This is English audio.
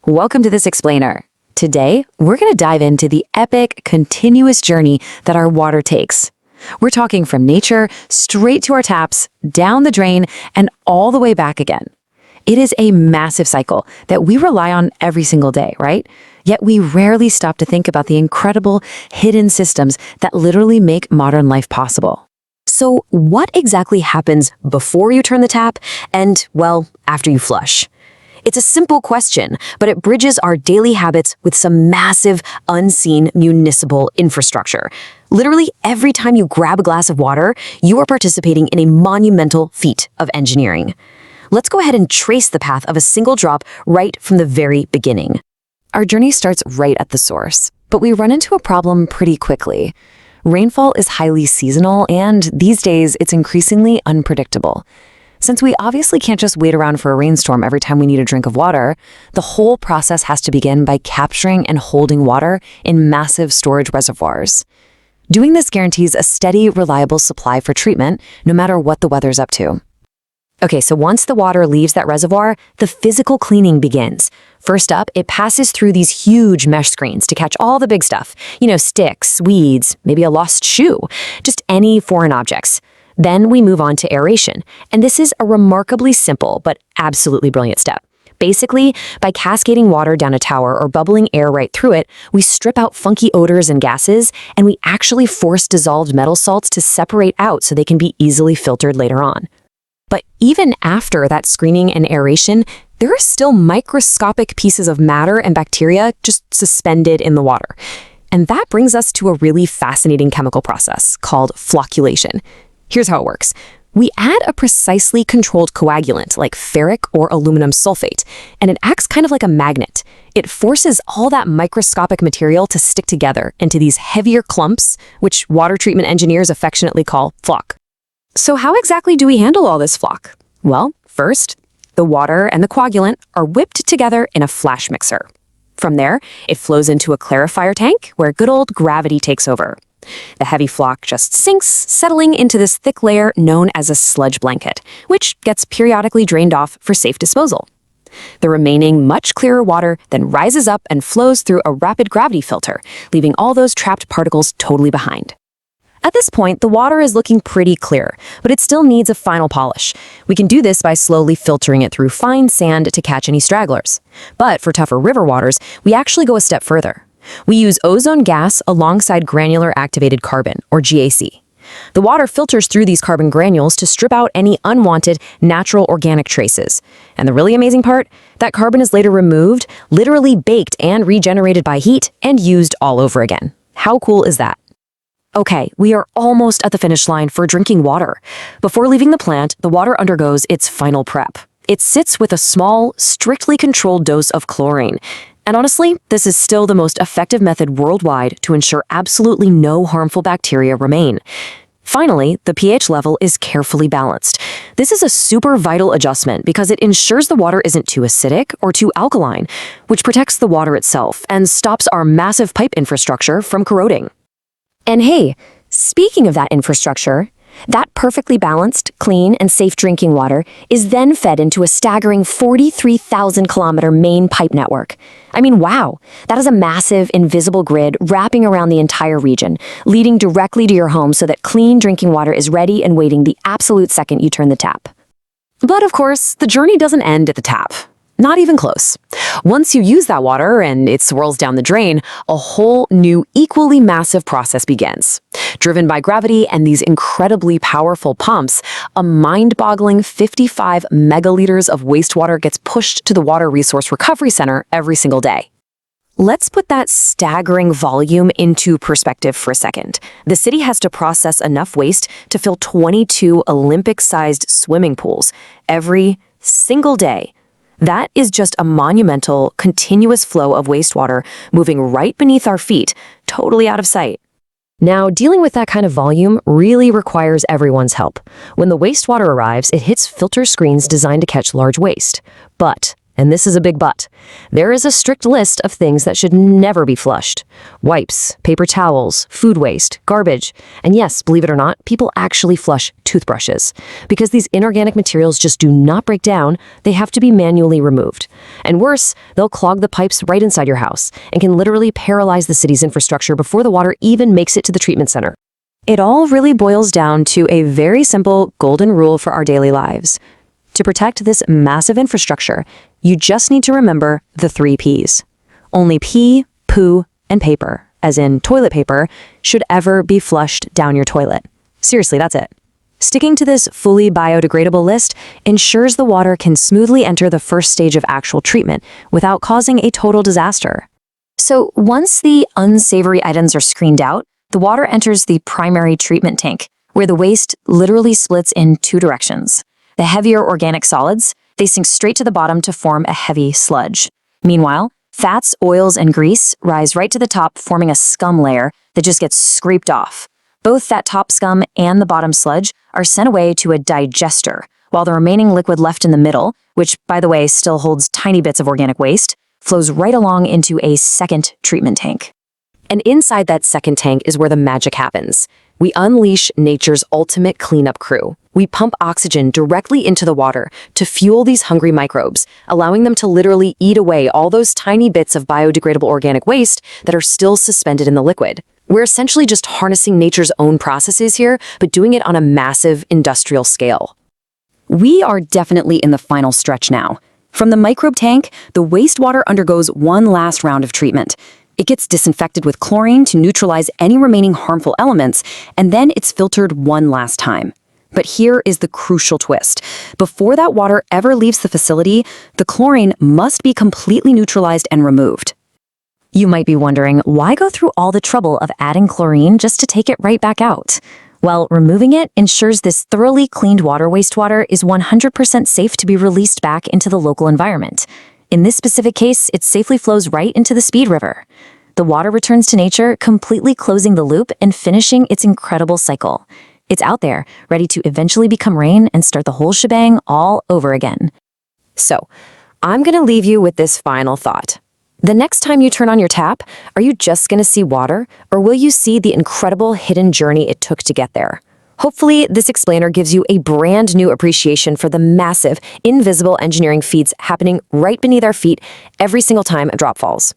Welcome to this explainer. Today, we're going to dive into the epic, continuous journey that our water takes. We're talking from nature, straight to our taps, down the drain, and all the way back again. It is a massive cycle that we rely on every single day, right? Yet we rarely stop to think about the incredible hidden systems that literally make modern life possible. So what exactly happens before you turn the tap and, well, after you flush? It's a simple question, but it bridges our daily habits with some massive, unseen municipal infrastructure. Literally, every time you grab a glass of water, you are participating in a monumental feat of engineering. Let's go ahead and trace the path of a single drop right from the very beginning. Our journey starts right at the source, but we run into a problem pretty quickly. Rainfall is highly seasonal, and these days, it's increasingly unpredictable. Since we obviously can't just wait around for a rainstorm every time we need a drink of water, the whole process has to begin by capturing and holding water in massive storage reservoirs. Doing this guarantees a steady, reliable supply for treatment, no matter what the weather's up to. Okay, so once the water leaves that reservoir, the physical cleaning begins. First up, it passes through these huge mesh screens to catch all the big stuff. Sticks, weeds, maybe a lost shoe, just any foreign objects. Then we move on to aeration, and this is a remarkably simple but absolutely brilliant step. Basically, by cascading water down a tower or bubbling air right through it, we strip out funky odors and gases, and we actually force dissolved metal salts to separate out so they can be easily filtered later on. But even after that screening and aeration, there are still microscopic pieces of matter and bacteria just suspended in the water. And that brings us to a really fascinating chemical process called flocculation. Here's how it works. We add a precisely controlled coagulant like ferric or aluminum sulfate, and it acts kind of like a magnet. It forces all that microscopic material to stick together into these heavier clumps, which water treatment engineers affectionately call floc. So how exactly do we handle all this floc? Well, first, the water and the coagulant are whipped together in a flash mixer. From there, it flows into a clarifier tank where good old gravity takes over. The heavy floc just sinks, settling into this thick layer known as a sludge blanket, which gets periodically drained off for safe disposal. The remaining, much clearer water then rises up and flows through a rapid gravity filter, leaving all those trapped particles totally behind. At this point, the water is looking pretty clear, but it still needs a final polish. We can do this by slowly filtering it through fine sand to catch any stragglers. But for tougher river waters, we actually go a step further. We use ozone gas alongside granular activated carbon, or GAC. The water filters through these carbon granules to strip out any unwanted natural organic traces. And the really amazing part? That carbon is later removed, literally baked and regenerated by heat, and used all over again. How cool is that? Okay, we are almost at the finish line for drinking water. Before leaving the plant, the water undergoes its final prep. It sits with a small, strictly controlled dose of chlorine. And honestly, this is still the most effective method worldwide to ensure absolutely no harmful bacteria remain. Finally, the pH level is carefully balanced. This is a super vital adjustment because it ensures the water isn't too acidic or too alkaline, which protects the water itself and stops our massive pipe infrastructure from corroding. And hey, speaking of that infrastructure, that perfectly balanced, clean, and safe drinking water is then fed into a staggering 43,000-kilometer main pipe network. I mean, wow, that is a massive, invisible grid wrapping around the entire region, leading directly to your home so that clean drinking water is ready and waiting the absolute second you turn the tap. But of course, the journey doesn't end at the tap. Not even close. Once you use that water and it swirls down the drain, a whole new, equally massive process begins. Driven by gravity and these incredibly powerful pumps, a mind-boggling 55 megaliters of wastewater gets pushed to the Water Resource Recovery Center every single day. Let's put that staggering volume into perspective for a second. The city has to process enough waste to fill 22 Olympic-sized swimming pools every single day. That is just a monumental, continuous flow of wastewater moving right beneath our feet, totally out of sight. Now, dealing with that kind of volume really requires everyone's help. When the wastewater arrives, it hits filter screens designed to catch large waste. But, And this is a big but. There is a strict list of things that should never be flushed. Wipes, paper towels, food waste, garbage. And yes, believe it or not, people actually flush toothbrushes. Because these inorganic materials just do not break down, they have to be manually removed. And worse, they'll clog the pipes right inside your house and can literally paralyze the city's infrastructure before the water even makes it to the treatment center. It all really boils down to a very simple golden rule for our daily lives. To protect this massive infrastructure, you just need to remember the 3 Ps. Only pee, poo, and paper, as in toilet paper, should ever be flushed down your toilet. Seriously, that's it. Sticking to this fully biodegradable list ensures the water can smoothly enter the first stage of actual treatment without causing a total disaster. So once the unsavory items are screened out, the water enters the primary treatment tank, where the waste literally splits in 2 directions. The heavier organic solids, they sink straight to the bottom to form a heavy sludge. Meanwhile, fats, oils, and grease rise right to the top, forming a scum layer that just gets scraped off. Both that top scum and the bottom sludge are sent away to a digester, while the remaining liquid left in the middle, which, by the way, still holds tiny bits of organic waste, flows right along into a second treatment tank. And inside that second tank is where the magic happens. We unleash nature's ultimate cleanup crew. We pump oxygen directly into the water to fuel these hungry microbes, allowing them to literally eat away all those tiny bits of biodegradable organic waste that are still suspended in the liquid. We're essentially just harnessing nature's own processes here, but doing it on a massive industrial scale. We are definitely in the final stretch now. From the microbe tank, the wastewater undergoes one last round of treatment. It gets disinfected with chlorine to neutralize any remaining harmful elements, and then it's filtered one last time. But here is the crucial twist. Before that water ever leaves the facility, the chlorine must be completely neutralized and removed. You might be wondering, why go through all the trouble of adding chlorine just to take it right back out? Well, removing it ensures this thoroughly cleaned wastewater is 100% safe to be released back into the local environment. In this specific case, it safely flows right into the Speed River. The water returns to nature, completely closing the loop and finishing its incredible cycle. It's out there, ready to eventually become rain and start the whole shebang all over again. So, I'm going to leave you with this final thought. The next time you turn on your tap, are you just going to see water, or will you see the incredible hidden journey it took to get there? Hopefully, this explainer gives you a brand new appreciation for the massive, invisible engineering feats happening right beneath our feet every single time a drop falls.